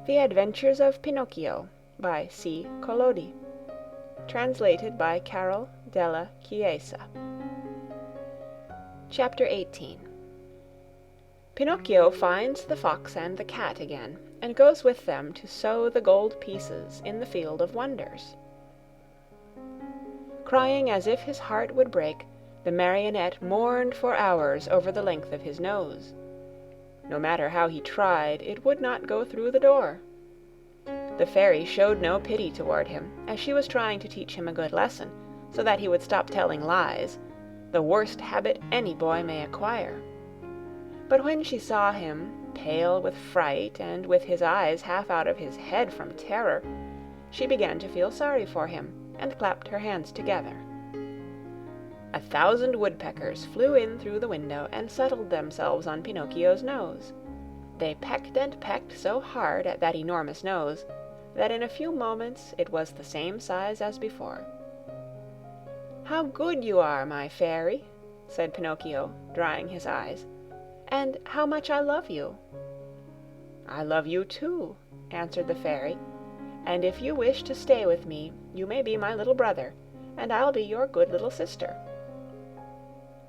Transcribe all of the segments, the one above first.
The Adventures of Pinocchio by C. Collodi. Translated by Carol della Chiesa. Chapter 18. Pinocchio finds the fox and the cat again, and goes with them to sow the gold pieces in the field of wonders. Crying as if his heart would break, the Marionette mourned for hours over the length of his nose. No matter how he tried, it would not go through the door. The fairy showed no pity toward him, as she was trying to teach him a good lesson, so that he would stop telling lies, the worst habit any boy may acquire. But when she saw him, pale with fright and with his eyes half out of his head from terror, she began to feel sorry for him, and clapped her hands together. 1,000 woodpeckers flew in through the window and settled themselves on Pinocchio's nose. They pecked and pecked so hard at that enormous nose that in a few moments it was the same size as before. "How good you are, my fairy," said Pinocchio, drying his eyes, "and how much I love you." "I love you too," answered the fairy, "and if you wish to stay with me, you may be my little brother, and I'll be your good little sister."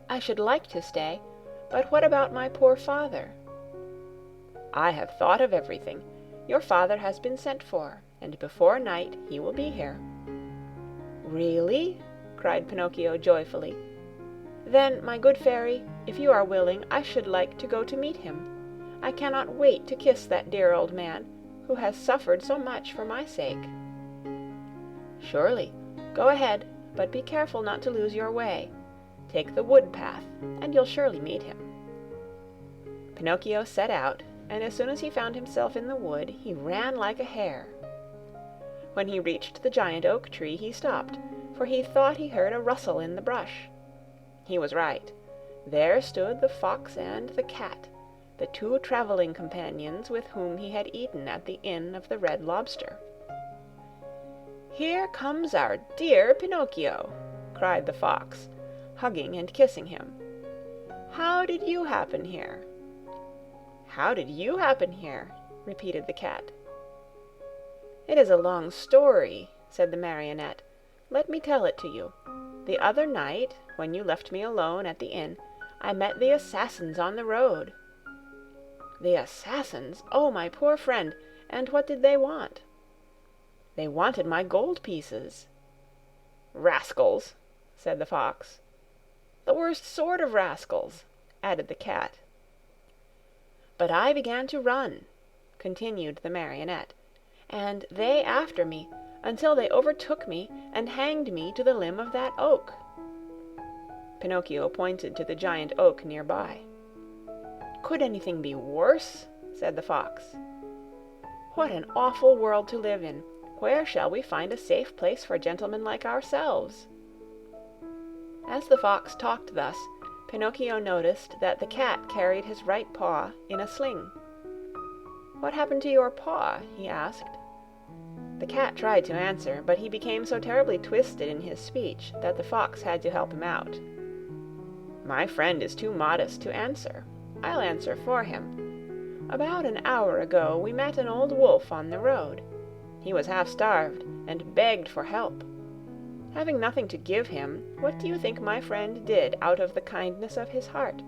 "I should like to stay, but what about my poor father?" "I have thought of everything. Your father has been sent for, and before night he will be here." "Really?" cried Pinocchio joyfully. "Then, my good fairy, if you are willing, I should like to go to meet him. I cannot wait to kiss that dear old man, who has suffered so much for my sake." "Surely. Go ahead, but be careful not to lose your way. Take the wood path, and you'll surely meet him." Pinocchio set out, and as soon as he found himself in the wood, he ran like a hare. When he reached the giant oak tree, he stopped, for he thought he heard a rustle in the brush. He was right. There stood the fox and the cat, the two traveling companions with whom he had eaten at the Inn of the Red Lobster. "Here comes our dear Pinocchio!" cried the fox, hugging and kissing him. "How did you happen here?" "How did you happen here?" repeated the cat. "It is a long story," said the Marionette. "Let me tell it to you. The other night, when you left me alone at the inn, I met the assassins on the road." "The assassins? Oh, my poor friend! And what did they want?" "They wanted my gold pieces." "Rascals!" said the fox. "The worst sort of rascals," added the cat. "But I began to run," continued the Marionette, "and they after me, until they overtook me and hanged me to the limb of that oak." Pinocchio pointed to the giant oak near by. "Could anything be worse?" said the fox. "What an awful world to live in! Where shall we find a safe place for gentlemen like ourselves?" As the fox talked thus, Pinocchio noticed that the cat carried his right paw in a sling. "What happened to your paw?" he asked. The cat tried to answer, but he became so terribly twisted in his speech that the fox had to help him out. "My friend is too modest to answer. I'll answer for him. About an hour ago we met an old wolf on the road. He was half-starved, and begged for help. Having nothing to give him, what do you think my friend did out of the kindness of his heart?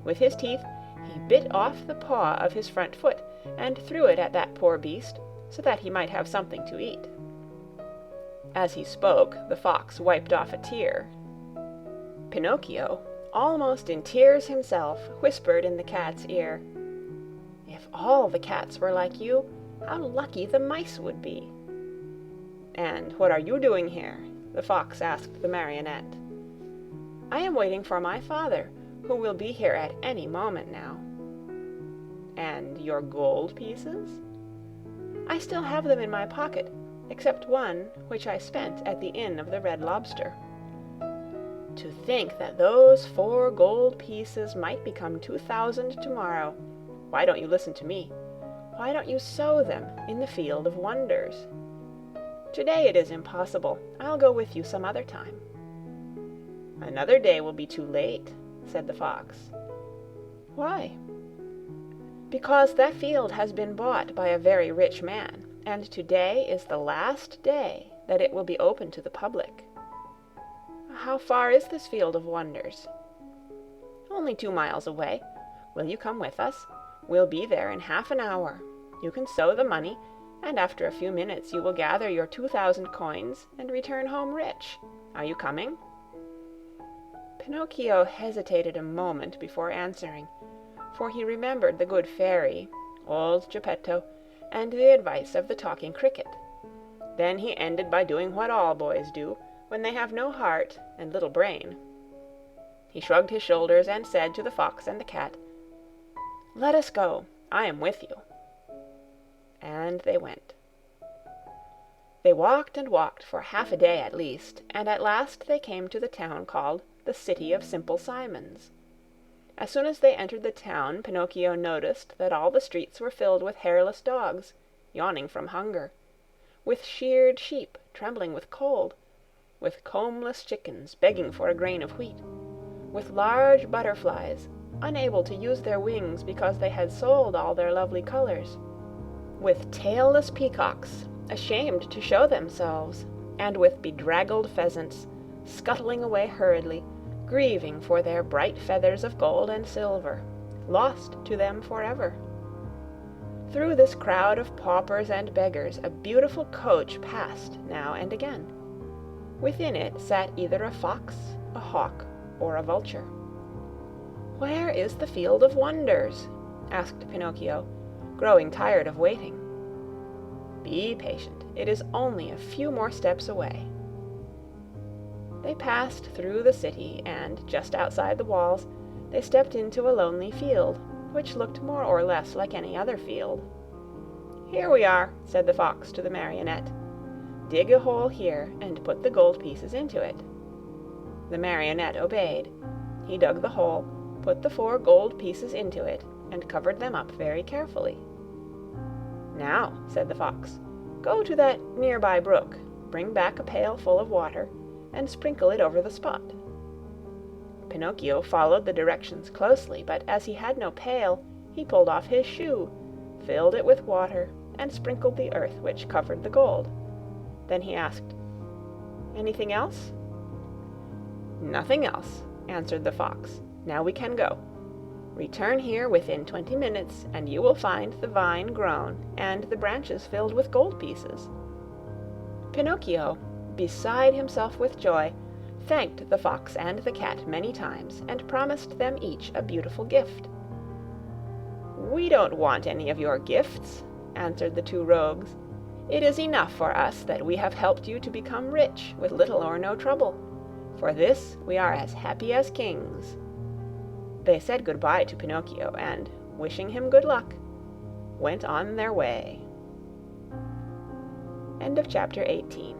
With his teeth he bit off the paw of his front foot, and threw it at that poor beast, so that he might have something to eat." As he spoke, the fox wiped off a tear. Pinocchio, almost in tears himself, whispered in the cat's ear, "If all the cats were like you, how lucky the mice would be." "And what are you doing here?" the fox asked the Marionette. "I am waiting for my father, who will be here at any moment now." "And your gold pieces?" "I still have them in my pocket, except one which I spent at the Inn of the Red Lobster." "To think that those 4 gold pieces might become 2,000 tomorrow! Why don't you listen to me? Why don't you sow them in the field of wonders? Today it is impossible. I'll go with you some other time." "Another day will be too late," said the fox. "Why?" "Because that field has been bought by a very rich man, and today is the last day that it will be open to the public." "How far is this field of wonders?" "Only 2 miles away. Will you come with us? We'll be there in half an hour. You can sow the money, and after a few minutes you will gather your 2,000 coins and return home rich. Are you coming?" Pinocchio hesitated a moment before answering, for he remembered the good fairy, old Geppetto, and the advice of the talking cricket. Then he ended by doing what all boys do when they have no heart and little brain. He shrugged his shoulders and said to the fox and the cat, "Let us go. I am with you." And they went. They walked and walked for half a day at least, and at last they came to the town called the City of Simple Simons. As soon as they entered the town, Pinocchio noticed that all the streets were filled with hairless dogs, yawning from hunger, with sheared sheep trembling with cold, with combless chickens begging for a grain of wheat, with large butterflies, unable to use their wings because they had sold all their lovely colors, with tailless peacocks, ashamed to show themselves, and with bedraggled pheasants, scuttling away hurriedly, grieving for their bright feathers of gold and silver, lost to them forever. Through this crowd of paupers and beggars a beautiful coach passed now and again. Within it sat either a fox, a hawk, or a vulture. "Where is the Field of Wonders?" asked Pinocchio, growing tired of waiting. "Be patient. It is only a few more steps away." They passed through the city, and just outside the walls they stepped into a lonely field, which looked more or less like any other field. "Here we are," said the fox to the Marionette. "Dig a hole here and put the gold pieces into it." The Marionette obeyed. He dug the hole, put the 4 gold pieces into it, and covered them up very carefully. "Now," said the fox, "go to that nearby brook, bring back a pail full of water, and sprinkle it over the spot." Pinocchio followed the directions closely, but as he had no pail, he pulled off his shoe, filled it with water, and sprinkled the earth which covered the gold. Then he asked, "Anything else?" "Nothing else," answered the fox. "Now we can go. Return here within 20 minutes, and you will find the vine grown and the branches filled with gold pieces." Pinocchio, beside himself with joy, thanked the fox and the cat many times, and promised them each a beautiful gift. "We don't want any of your gifts," answered the 2 rogues. "It is enough for us that we have helped you to become rich with little or no trouble. For this we are as happy as kings." They said goodbye to Pinocchio, and, wishing him good luck, went on their way. End of chapter 18.